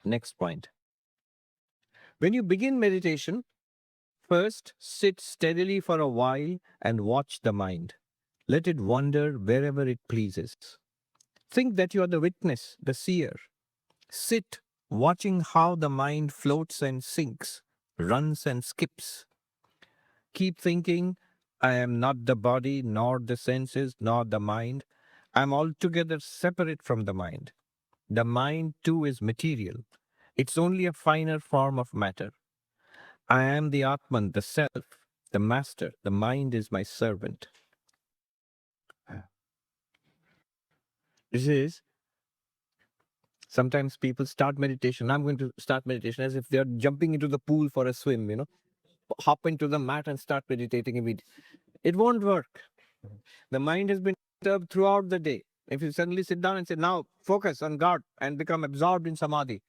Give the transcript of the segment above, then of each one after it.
Next point. When you begin meditation, first sit steadily for a while and watch the mind. Let it wander wherever it pleases. Think that you are the witness, the seer. Sit watching how the mind floats and sinks, runs and skips. Keep thinking, I am not the body, nor the senses, nor the mind. I am altogether separate from the mind. The mind too is material. It's only a finer form of matter. I am the Atman, the self, the master. The mind is my servant. This is sometimes people start meditation. I'm going to start meditation as if they're jumping into the pool for a swim, hop into the mat and start meditating immediately. It won't work. The mind has been disturbed throughout the day. If you suddenly sit down and say, now focus on God and become absorbed in samadhi,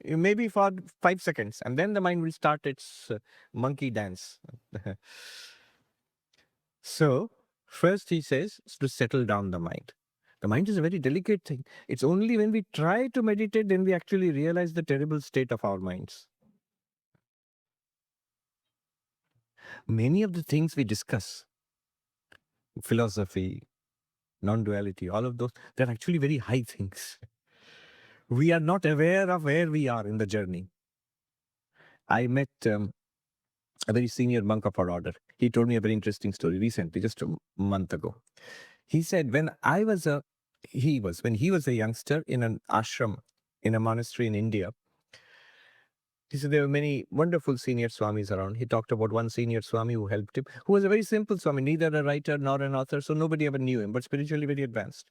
you maybe for 5 seconds, and then the mind will start its monkey dance. So, first he says to settle down the mind. The mind is a very delicate thing. It's only when we try to meditate then we actually realize the terrible state of our minds. Many of the things we discuss, philosophy, non-duality, all of those, they're actually very high things. We are not aware of where we are in the journey. I met a very senior monk of our order. He told me a very interesting story recently, just a month ago. He said, when he was a youngster in an ashram, in a monastery in India, he said there were many wonderful senior swamis around. He talked about one senior swami who helped him, who was a very simple swami, neither a writer nor an author, so nobody ever knew him, but spiritually very advanced.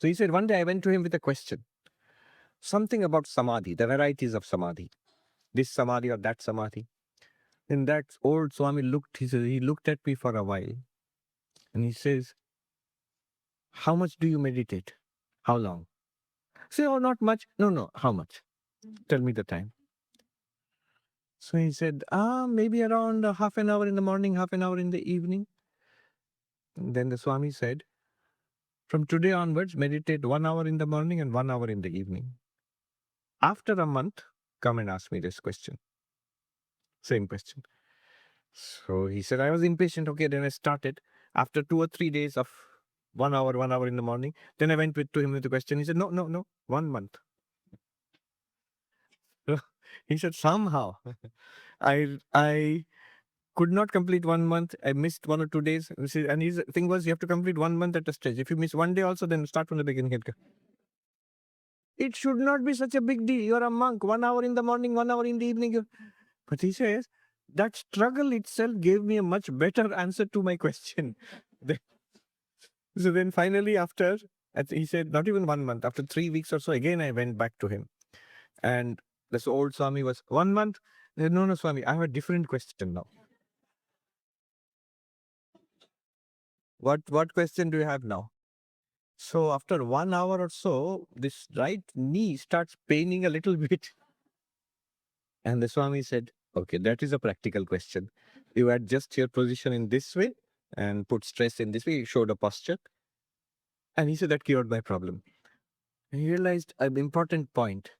So he said, one day I went to him with a question, something about samadhi, the varieties of samadhi, this samadhi or that samadhi. And that old swami he looked at me for a while and he says, how much do you meditate? How long? Say, oh, not much. No, how much? Tell me the time. So he said, maybe around half an hour in the morning, half an hour in the evening. And then the Swami said, from today onwards, meditate 1 hour in the morning and 1 hour in the evening. After a month, come and ask me this question. Same question. So he said, I was impatient. Okay, then I started. After 2 or 3 days of 1 hour in the morning, then I went to him with the question. He said, no, 1 month. He said, somehow I could not complete 1 month. I missed 1 or 2 days. And his thing was, you have to complete 1 month at a stretch. If you miss one day also, then start from the beginning. It should not be such a big deal. You're a monk, 1 hour in the morning, 1 hour in the evening. But he says, that struggle itself gave me a much better answer to my question. So then finally, he said, not even 1 month, after 3 weeks or so, again, I went back to him. And this old Swami was 1 month. No, Swami, I have a different question now. What question do you have now? So after 1 hour or so, this right knee starts paining a little bit. And the Swami said, okay, that is a practical question. You adjust your position in this way and put stress in this way. He showed a posture. And he said that cured my problem. And he realized an important point.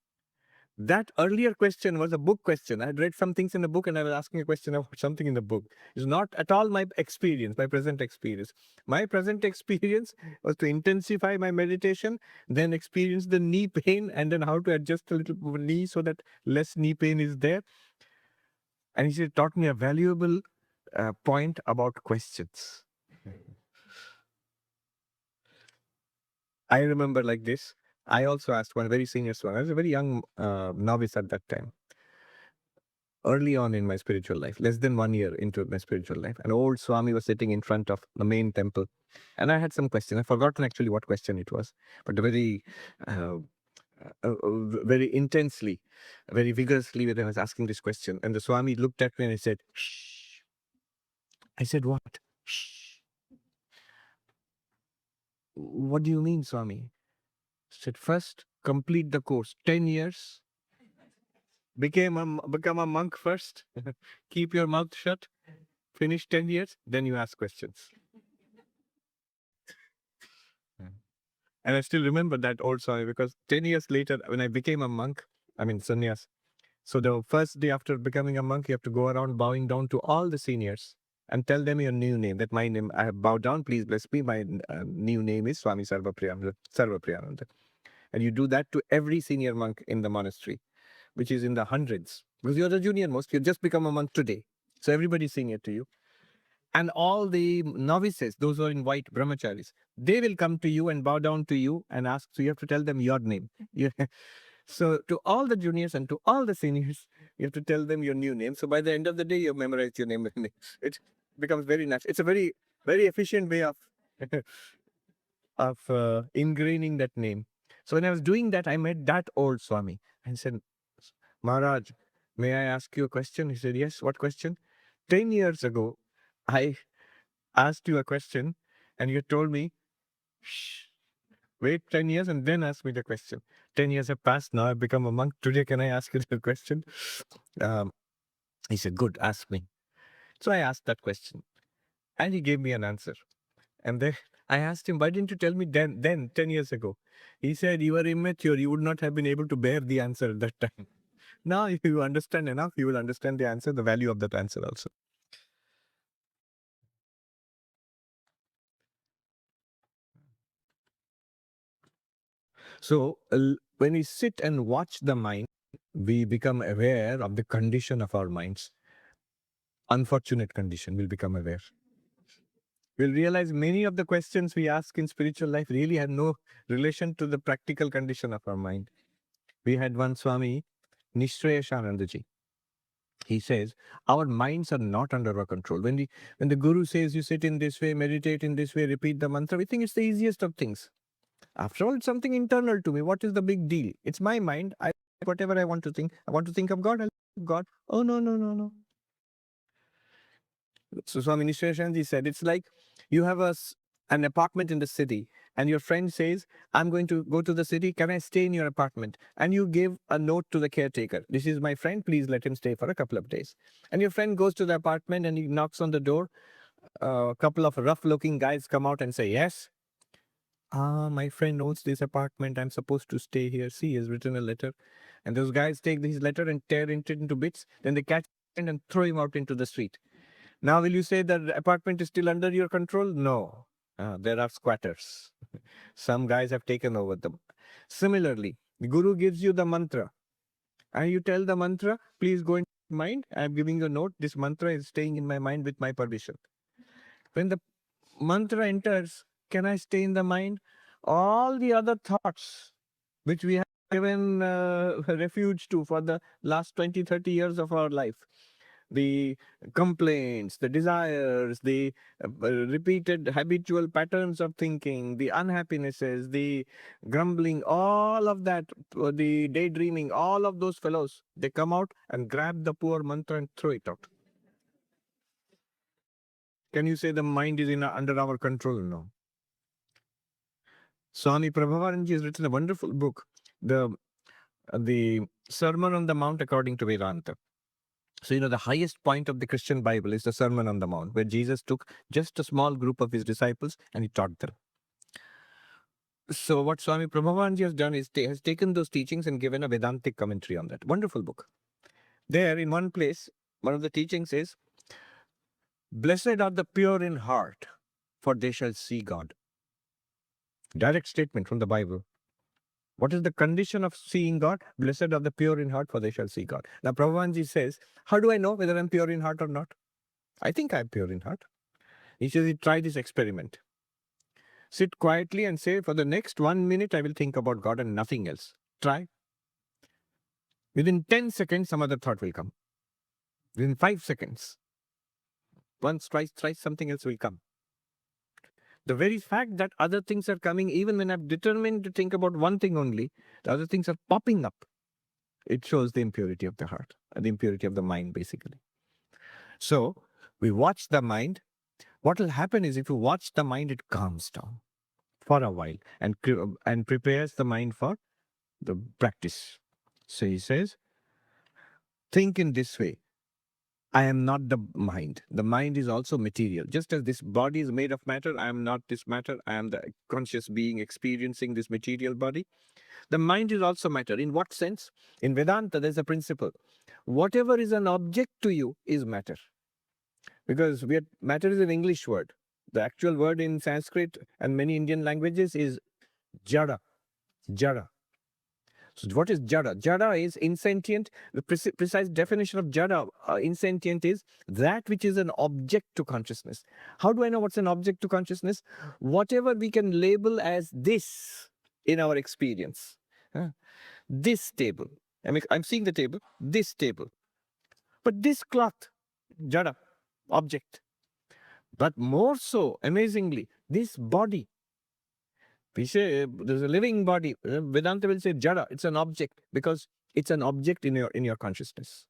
That earlier question was a book question. I had read some things in the book and I was asking a question about something in the book. It's not at all my experience, my present experience. My present experience was to intensify my meditation, then experience the knee pain, and then how to adjust a little knee so that less knee pain is there. And he said, taught me a valuable point about questions. I remember like this. I also asked one very senior one. I was a very young novice at that time. Early on in my spiritual life, less than 1 year into my spiritual life, an old Swami was sitting in front of the main temple. And I had some question. I've forgotten actually what question it was, but very, very intensely, very vigorously, when I was asking this question. And the Swami looked at me and he said, shh. I said, what? Shh. What do you mean, Swami? He said, first, complete the course, 10 years. Become a monk first. Keep your mouth shut. Finish 10 years, then you ask questions. And I still remember that old Swami because 10 years later, when I became a monk, I mean, sannyas. So the first day after becoming a monk, you have to go around bowing down to all the seniors and tell them your new name. That my name, I have bowed down, please bless me. My new name is Swami Sarvapriyananda. And you do that to every senior monk in the monastery, which is in the hundreds. Because you're the junior most, you just become a monk today. So everybody's senior to you. And all the novices, those who are in white, brahmacharis, they will come to you and bow down to you and ask. So you have to tell them your name. So to all the juniors and to all the seniors, you have to tell them your new name. So by the end of the day, you've memorized your name. It becomes very natural. It's a very, very efficient way of ingraining that name. So when I was doing that, I met that old Swami and said, Maharaj, may I ask you a question? He said, yes, what question? 10 years ago, I asked you a question and you told me, shh, wait 10 years and then ask me the question. 10 years have passed. Now I've become a monk. Today, can I ask you the question? Um, he said, good, ask me. So I asked that question and he gave me an answer. And then I asked him, why didn't you tell me then 10 years ago? He said, you were immature. You would not have been able to bear the answer at that time. Now, if you understand enough, you will understand the answer, the value of that answer also. So, when we sit and watch the mind, we become aware of the condition of our minds. Unfortunate condition, we'll become aware. We'll realize many of the questions we ask in spiritual life really have no relation to the practical condition of our mind. We had one Swami, Nishreyashanandaji. He says, our minds are not under our control. When the Guru says you sit in this way, meditate in this way, repeat the mantra, we think it's the easiest of things. After all, it's something internal to me. What is the big deal? It's my mind. Whatever I want to think. I want to think of God, I'll think of God. Oh, no, no, no, no. So Swami Nishreyashanji said, it's like you have an apartment in the city and your friend says, I'm going to go to the city. Can I stay in your apartment? And you give a note to the caretaker. This is my friend. Please let him stay for a couple of days. And your friend goes to the apartment and he knocks on the door. A couple of rough looking guys come out and say, yes. My friend owns this apartment. I'm supposed to stay here. See, he has written a letter. And those guys take his letter and tear it into bits. Then they catch him and throw him out into the street. Now, will you say that the apartment is still under your control? No. There are squatters. Some guys have taken over them. Similarly, the Guru gives you the mantra. And you tell the mantra, please go in mind. I'm giving you a note. This mantra is staying in my mind with my permission. When the mantra enters, can I stay in the mind? All the other thoughts which we have given refuge to for the last 20, 30 years of our life, the complaints, the desires, the repeated habitual patterns of thinking, the unhappinesses, the grumbling, all of that, the daydreaming, all of those fellows, they come out and grab the poor mantra and throw it out. Can you say the mind is under our control? No. Swami Prabhavanji has written a wonderful book, the Sermon on the Mount according to Vedanta. So, the highest point of the Christian Bible is the Sermon on the Mount, where Jesus took just a small group of his disciples and he taught them. So, what Swami Prabhavanji has done is has taken those teachings and given a Vedantic commentary on that. Wonderful book. There, in one place, one of the teachings is, blessed are the pure in heart, for they shall see God. Direct statement from the Bible. What is the condition of seeing God? Blessed are the pure in heart, for they shall see God. Now, Prabhupada says, how do I know whether I'm pure in heart or not? I think I'm pure in heart. He says, try this experiment. Sit quietly and say, for the next 1 minute, I will think about God and nothing else. Try. Within 10 seconds, some other thought will come. Within 5 seconds, once, twice, thrice, something else will come. The very fact that other things are coming, even when I'm determined to think about one thing only, the other things are popping up. It shows the impurity of the heart, the impurity of the mind, basically. So, we watch the mind. What will happen is if you watch the mind, it calms down for a while and prepares the mind for the practice. So he says, think in this way. I am not the mind. The mind is also material. Just as this body is made of matter, I am not this matter. I am the conscious being experiencing this material body. The mind is also matter. In what sense? In Vedanta, there's a principle. Whatever is an object to you is matter. Because matter is an English word. The actual word in Sanskrit and many Indian languages is Jada. Jada. So what is Jada? Jada is insentient. The precise definition of Jada, insentient, is that which is an object to consciousness. How do I know what's an object to consciousness? Whatever we can label as this in our experience. This table. I'm seeing the table, this table. But this cloth, Jada, object. But more so, amazingly, this body. We say there's a living body. Vedanta will say Jada, it's an object because it's an object in your consciousness.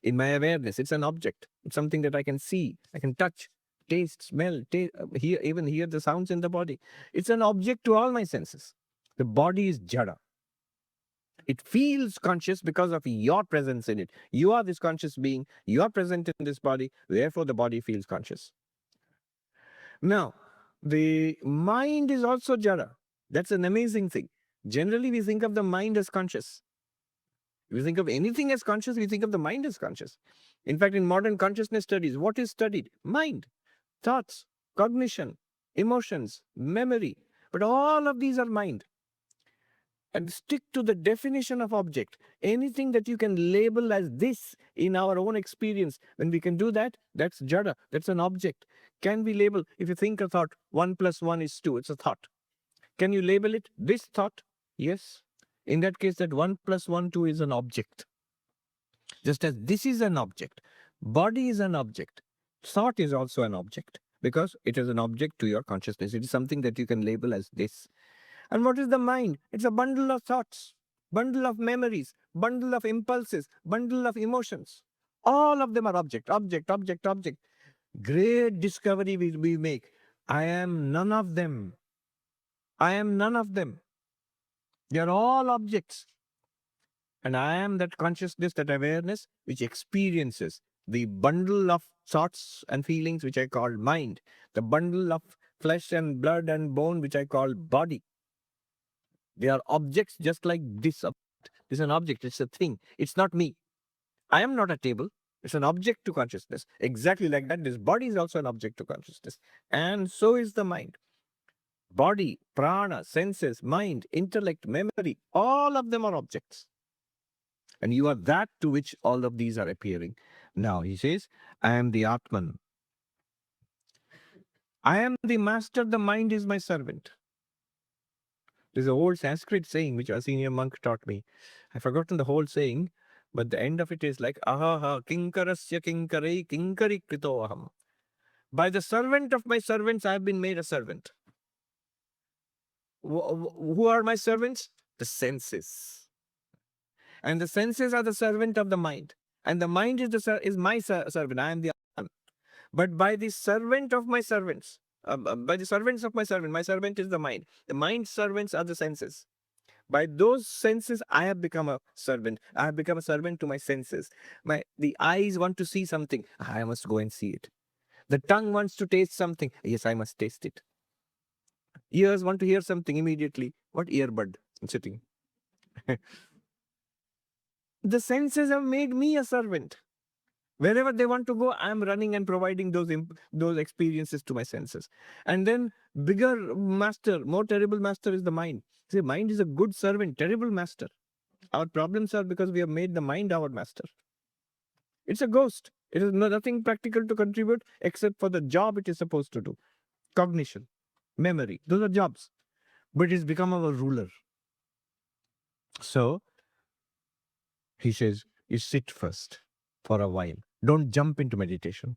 In my awareness, it's an object. It's something that I can see, I can touch, taste, smell, even hear the sounds in the body. It's an object to all my senses. The body is Jada. It feels conscious because of your presence in it. You are this conscious being. You are present in this body. Therefore, the body feels conscious. Now, the mind is also Jada. That's an amazing thing. Generally, we think of the mind as conscious. If we think of anything as conscious, we think of the mind as conscious. In fact, in modern consciousness studies, what is studied? Mind, thoughts, cognition, emotions, memory. But all of these are mind. And stick to the definition of object. Anything that you can label as this in our own experience, when we can do that, that's Jada, that's an object. Can we label, if you think a thought, 1 + 1 is 2, it's a thought. Can you label it this thought? Yes. In that case, that 1 + 1, 2 is an object. Just as this is an object, body is an object, thought is also an object because it is an object to your consciousness. It is something that you can label as this. And what is the mind? It's a bundle of thoughts, bundle of memories, bundle of impulses, bundle of emotions. All of them are object, object, object, object. Great discovery we make. I am none of them. I am none of them. They are all objects. And I am that consciousness, that awareness, which experiences the bundle of thoughts and feelings, which I call mind, the bundle of flesh and blood and bone, which I call body. They are objects just like this. This is an object, it's a thing. It's not me. I am not a table. It's an object to consciousness. Exactly like that, this body is also an object to consciousness. And so is the mind. Body, prana, senses, mind, intellect, memory, all of them are objects. And you are that to which all of these are appearing. Now, he says, I am the Atman. I am the master, the mind is my servant. There's an old Sanskrit saying which a senior monk taught me. I've forgotten the whole saying, but the end of it is like, ahaha, kinkarasya kinkare kinkari krito aham. By the servant of my servants, I have been made a servant. Who are my servants? The senses. And the senses are the servant of the mind. And the mind is my servant. I am the Atman. But by the servant of my servants, by the servants of my servant is the mind. The mind's servants are the senses. By those senses, I have become a servant. I have become a servant to my senses. The eyes want to see something. I must go and see it. The tongue wants to taste something. Yes, I must taste it. Ears want to hear something immediately. What earbud? I'm sitting. The senses have made me a servant. Wherever they want to go, I'm running and providing those experiences to my senses. And then bigger master, more terrible master is the mind. See, mind is a good servant, terrible master. Our problems are because we have made the mind our master. It's a ghost. It has nothing practical to contribute except for the job it is supposed to do. Cognition, memory, those are jobs. But it's become our ruler. So, he says, you sit first for a while. Don't jump into meditation.